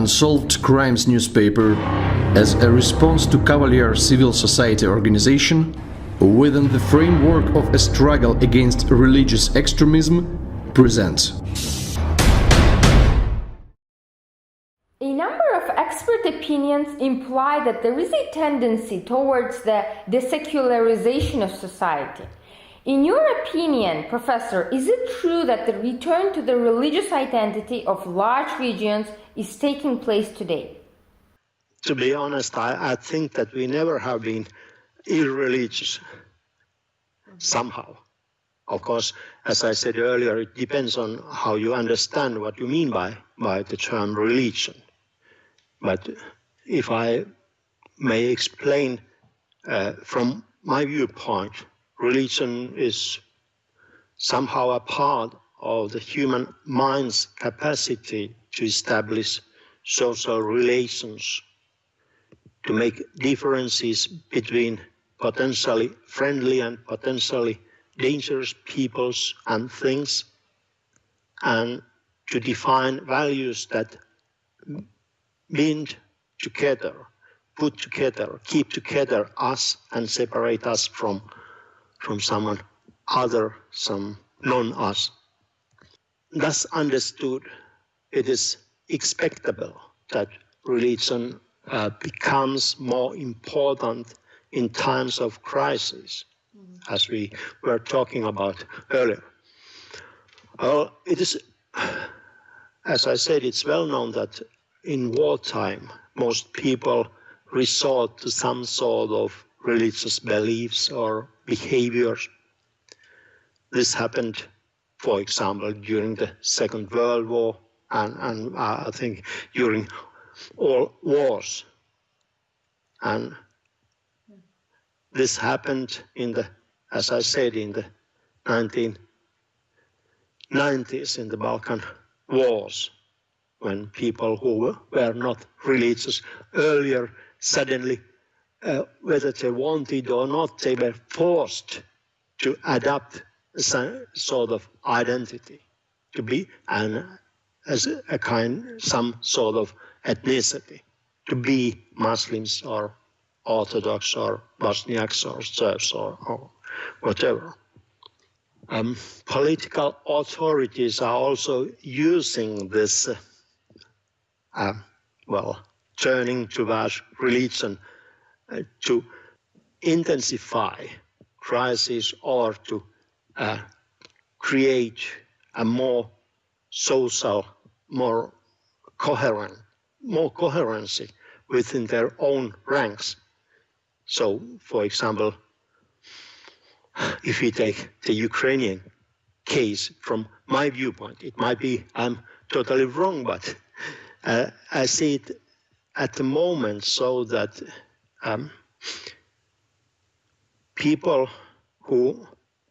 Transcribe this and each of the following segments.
Unsolved Crimes newspaper, as a response to Cavalier civil society organization, within the framework of a struggle against religious extremism, presents. A number of expert opinions imply that there is a tendency towards the desecularization of society. In your opinion, Professor, is it true that the return to the religious identity of large regions is taking place today? To be honest, I think that we never have been irreligious somehow. Of course, as I said earlier, it depends on how you understand what you mean by the term religion. But if I may explain from my viewpoint, religion is somehow a part of the human mind's capacity to establish social relations, to make differences between potentially friendly and potentially dangerous peoples and things, and to define values that bind together, put together, keep together us and separate us from someone other, some non-us. Thus understood, it is expectable that religion becomes more important in times of crisis, as we were talking about earlier. Well, it is, as I said, it's well known that in wartime, most people resort to some sort of religious beliefs or behaviors. This happened, for example, during the Second World War and I think during all wars. And this happened in the, as I said, in the 1990s, in the Balkan Wars, when people who were not religious earlier suddenly, whether they wanted or not, they were forced to adopt some sort of identity, to be as a kind, some sort of ethnicity, to be Muslims or Orthodox or Bosniaks or Serbs or whatever. Political authorities are also using this, turning towards religion to intensify crisis or to create a more social, more coherency within their own ranks. So, for example, if we take the Ukrainian case, from my viewpoint, it might be I'm totally wrong, but I see it at the moment so that people who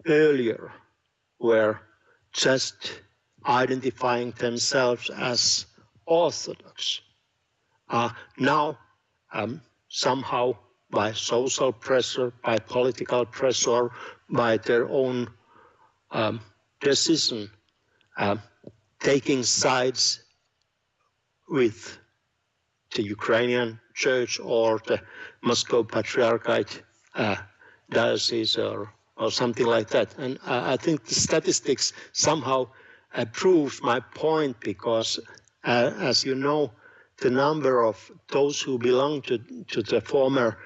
earlier were just identifying themselves as Orthodox are now somehow by social pressure, by political pressure, by their own decision, taking sides with the Ukrainian Church or the Moscow Patriarchate diocese or something like that. And I think the statistics somehow proves my point, because as you know, the number of those who belong to the former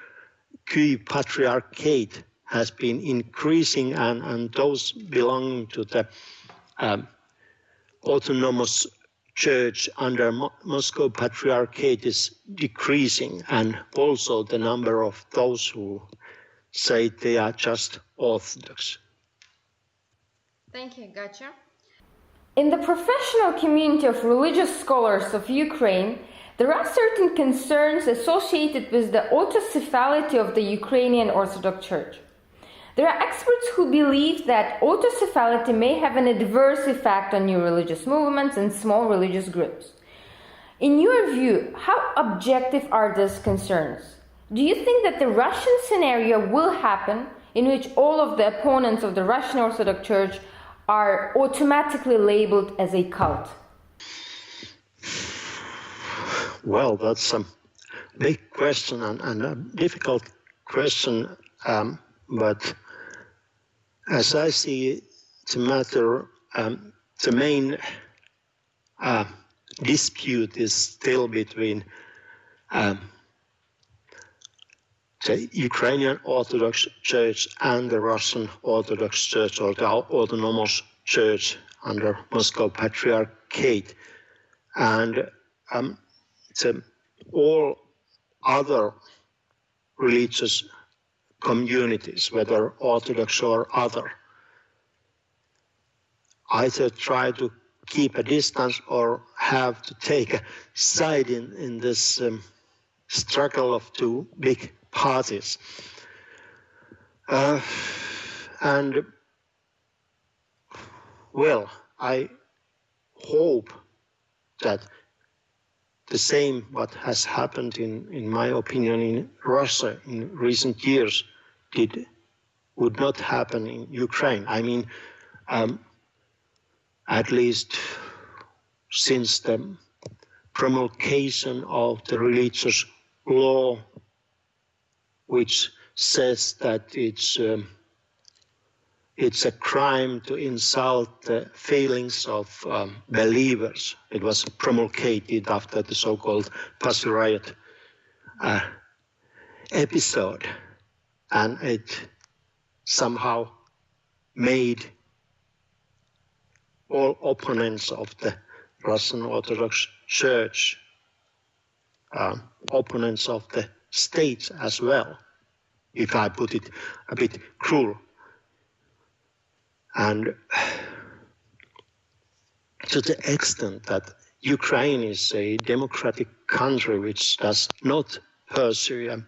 Kyiv Patriarchate has been increasing, and those belonging to the autonomous church under Moscow Patriarchate is decreasing, and also the number of those who say they are just Orthodox. Thank you, gotcha. In the professional community of religious scholars of Ukraine, there are certain concerns associated with the autocephality of the Ukrainian Orthodox Church. There are experts who believe that autocephality may have an adverse effect on new religious movements and small religious groups. In your view, how objective are these concerns? Do you think that the Russian scenario will happen, in which all of the opponents of the Russian Orthodox Church are automatically labeled as a cult? Well, that's a big question and a difficult question, but as I see the matter, the main dispute is still between the Ukrainian Orthodox Church and the Russian Orthodox Church, or the Autonomous Church under Moscow Patriarchate. And all other religious communities, whether Orthodox or other, either try to keep a distance or have to take a side in this struggle of two big parties. And well, I hope that the same what has happened in my opinion in Russia in recent years would not happen in Ukraine. I mean, at least since the promulgation of the religious law, which says that it's a crime to insult the feelings of believers. It was promulgated after the so-called Pussy Riot episode, and it somehow made all opponents of the Russian Orthodox Church opponents of the state as well, if I put it a bit cruel. And to the extent that Ukraine is a democratic country which does not pursue a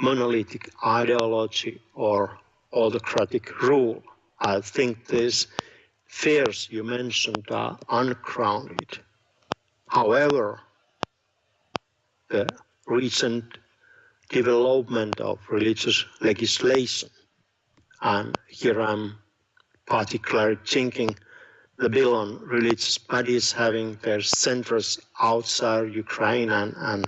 monolithic ideology or autocratic rule, I think these fears you mentioned are ungrounded. However, the recent development of religious legislation, and here I'm particularly thinking the bill on religious bodies having their centers outside Ukraine and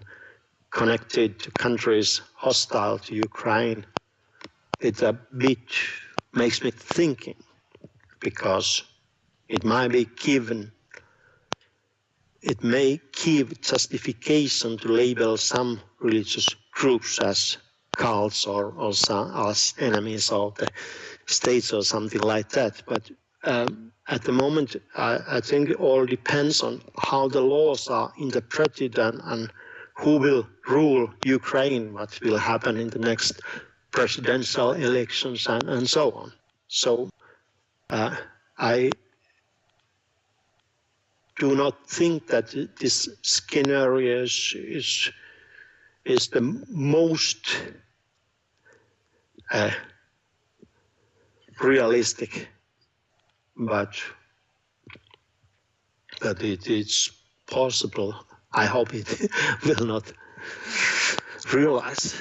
connected to countries hostile to Ukraine, it a bit makes me thinking, because it may give justification to label some religious groups as cults or as enemies of the states or something like that. But at the moment, I think it all depends on how the laws are interpreted and who will rule Ukraine, what will happen in the next presidential elections and so on. So I do not think that this scenario is the most realistic, but that it is possible. I hope it will not realize.